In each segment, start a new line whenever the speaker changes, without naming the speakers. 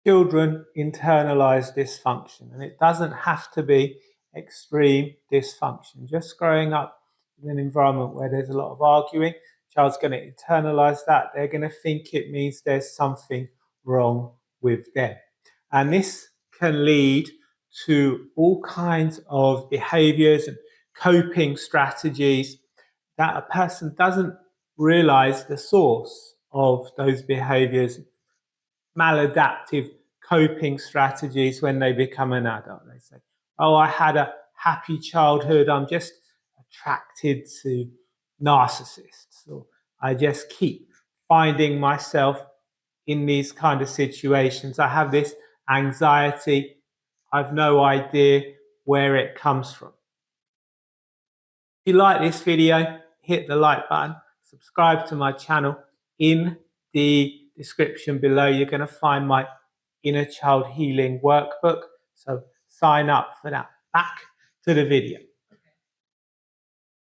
children internalize dysfunction, and it doesn't have to be extreme dysfunction. Just growing up in an environment where there's a lot of arguing, child's going to internalize that. They're going to think it means there's something wrong with them. And this can lead to all kinds of behaviors and coping strategies that a person doesn't realize the source of those behaviors, maladaptive coping strategies when they become an adult. They say, oh, I had a happy childhood, I'm just attracted to narcissists, or I just keep finding myself in these kind of situations. I have this anxiety, I've no idea where it comes from. If you like this video, hit the like button, subscribe to my channel. In the description below, you're going to find my Inner Child Healing Workbook. So sign up for that. Back to the video.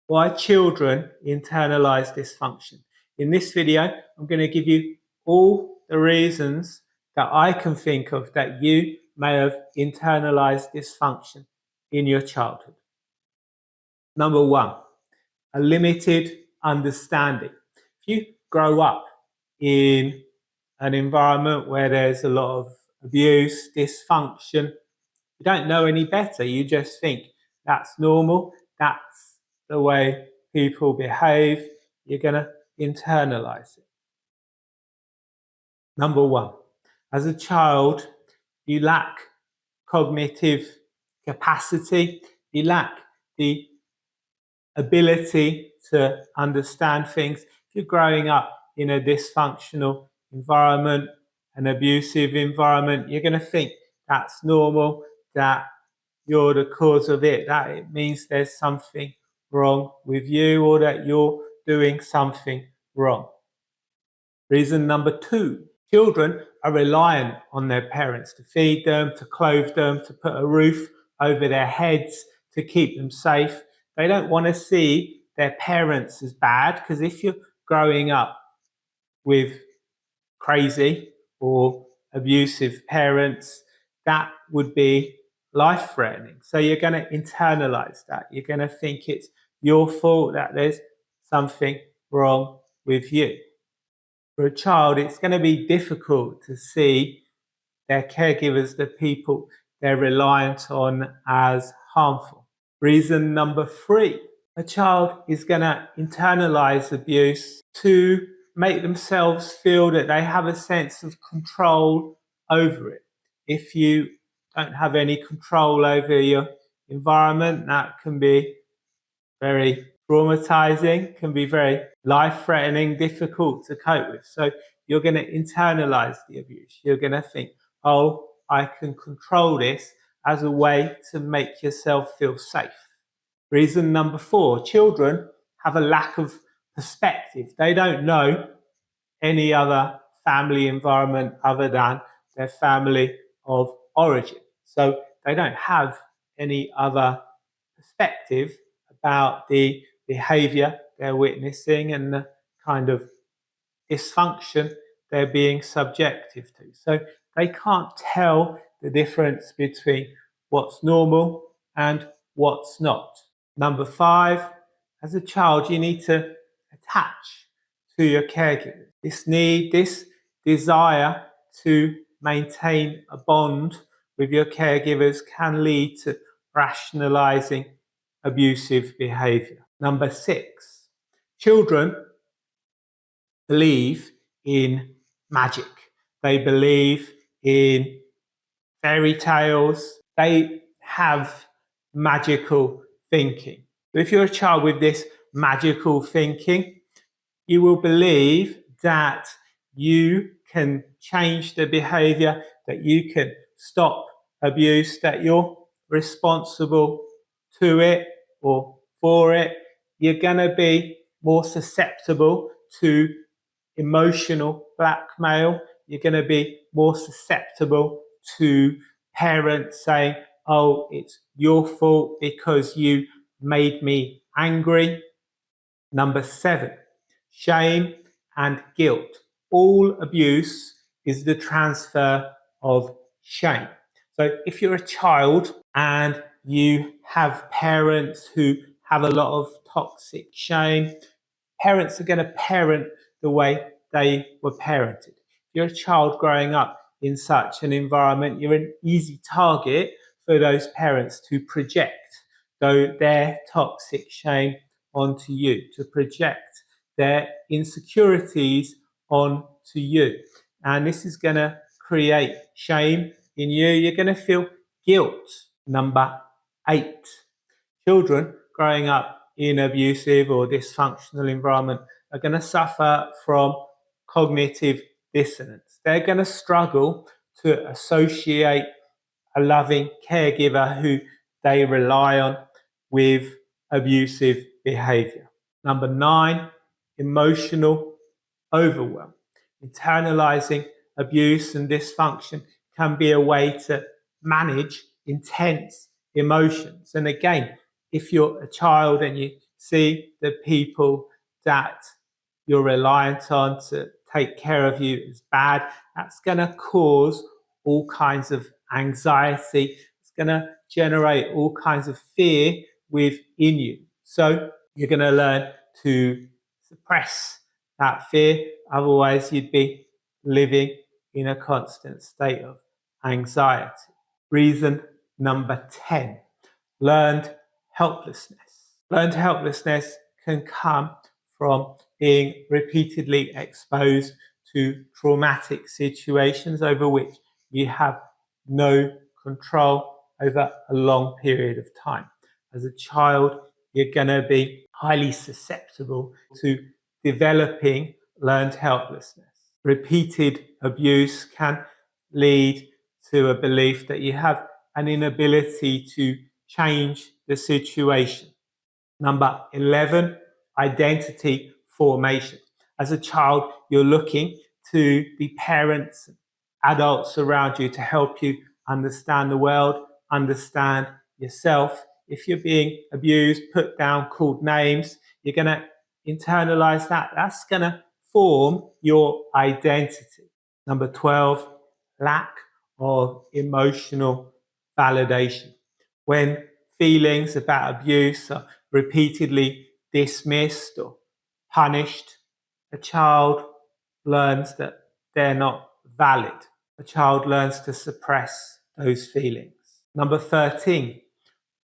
Why children internalize dysfunction. In this video, I'm going to give you all the reasons that I can think of that you may have internalized dysfunction in your childhood. Number one, a limited understanding. If you grow up in an environment where there's a lot of abuse, dysfunction, you don't know any better. You just think that's normal, that's the way people behave. You're going to internalize it. Number one, as a child, you lack cognitive capacity, you lack the ability to understand things. If you're growing up in a dysfunctional environment, an abusive environment, you're going to think that's normal, that you're the cause of it, that it means there's something wrong with you, or that you're doing something wrong. Reason number two, children are reliant on their parents to feed them, to clothe them, to put a roof over their heads, to keep them safe. They don't want to see their parents as bad, because if you're growing up with crazy or abusive parents, that would be life-threatening. So you're going to internalize that. You're going to think it's your fault, that there's something wrong with you. For a child, it's going to be difficult to see their caregivers, the people they're reliant on, as harmful. Reason number three, a child is going to internalize abuse to make themselves feel that they have a sense of control over it. If you don't have any control over your environment, that can be very traumatizing, can be very life-threatening, difficult to cope with. So you're going to internalize the abuse. You're going to think, oh, I can control this, as a way to make yourself feel safe. Reason number four, children have a lack of perspective. They don't know any other family environment other than their family of origin. So they don't have any other perspective about the behavior they're witnessing and the kind of dysfunction they're being subjective to. So they can't tell the difference between what's normal and what's not. Number five, as a child, you need to attach to your caregivers. This desire to maintain a bond with your caregivers can lead to rationalizing abusive behavior. Number six, children believe in magic. They believe in fairy tales. They have magical thinking. If you're a child with this magical thinking, you will believe that you can change the behavior, that you can stop abuse, that you're responsible to it or for it. You're going to be more susceptible to emotional blackmail. You're going to be more susceptible to parents saying, oh, it's your fault because you made me angry. Number seven, shame and guilt. All abuse is the transfer of shame. So if you're a child and you have parents who have a lot of toxic shame, parents are going to parent the way they were parented. If you're a child growing up in such an environment, you're an easy target for those parents to project their toxic shame onto you, to project their insecurities onto you. And this is going to create shame in you. You're going to feel guilt. Number 8, children growing up in abusive or dysfunctional environment are going to suffer from cognitive dissonance. They're going to struggle to associate a loving caregiver who they rely on with abusive behavior. Number 9, emotional overwhelm. Internalizing abuse and dysfunction can be a way to manage intense emotions. And again, if you're a child and you see the people that you're reliant on to take care of you is bad, that's going to cause all kinds of anxiety. It's going to generate all kinds of fear within you. So you're going to learn to suppress that fear. Otherwise, you'd be living in a constant state of anxiety. Reason number 10, learned helplessness. Learned helplessness can come from being repeatedly exposed to traumatic situations over which you have no control over a long period of time. As a child, you're going to be highly susceptible to developing learned helplessness. Repeated abuse can lead to a belief that you have an inability to change the situation. Number 11, identity formation. As a child, you're looking to the parents, adults around you to help you understand the world, understand yourself. If you're being abused, put down, called names, you're going to internalize that. That's going to form your identity. Number 12, lack of emotional validation. When feelings about abuse are repeatedly dismissed or punished, a child learns that they're not valid. A child learns to suppress those feelings. Number 13,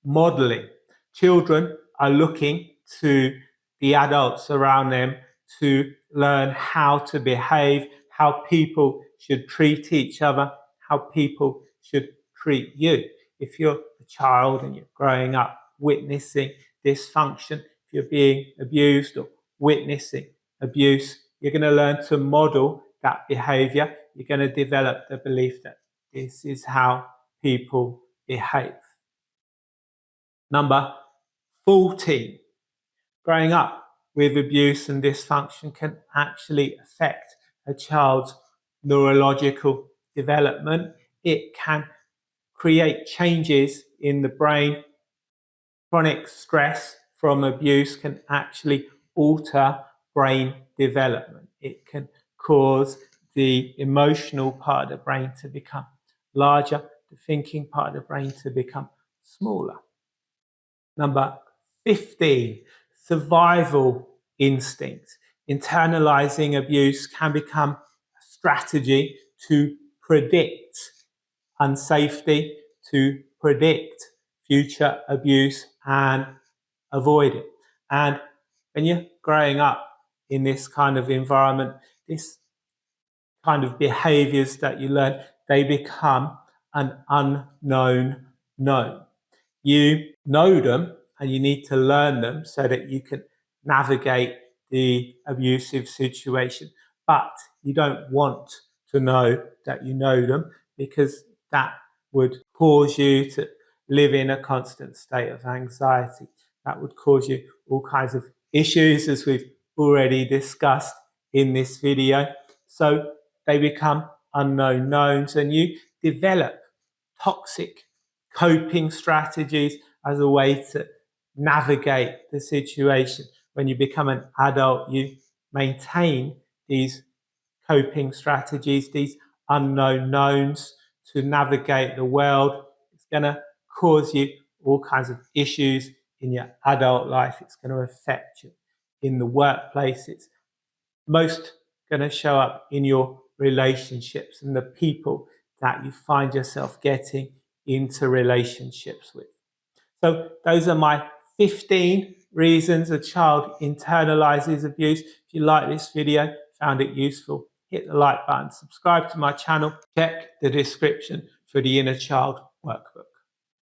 modeling. Children are looking to the adults around them to learn how to behave, how people should treat each other, how people should treat you. If you're a child and you're growing up witnessing dysfunction, if you're being abused or witnessing abuse, you're going to learn to model that behavior. You're going to develop the belief that this is how people behave. Number 14, growing up with abuse and dysfunction can actually affect a child's neurological development. It can create changes in the brain. Chronic stress from abuse can actually alter brain development. It can cause the emotional part of the brain to become larger, the thinking part of the brain to become smaller. Number 15, survival instincts. Internalizing abuse can become a strategy to predict unsafety, to predict future abuse and avoid it. And when you're growing up in this kind of environment, this kind of behaviors that you learn, they become an unknown known. You know them and you need to learn them so that you can navigate the abusive situation. But you don't want to know that you know them, because that would cause you to live in a constant state of anxiety. That would cause you all kinds of issues, as we've already discussed in this video. So they become unknown knowns, and you develop toxic coping strategies as a way to navigate the situation. When you become an adult, you maintain these coping strategies, these unknown knowns, to navigate the world. It's going to cause you all kinds of issues in your adult life. It's going to affect you in the workplace. It's most going to show up in your relationships and the people that you find yourself getting into relationships with. So those are my 15 reasons a child internalizes abuse. If you like this video, found it useful, hit the like button, subscribe to my channel, check the description for the Inner Child workbook.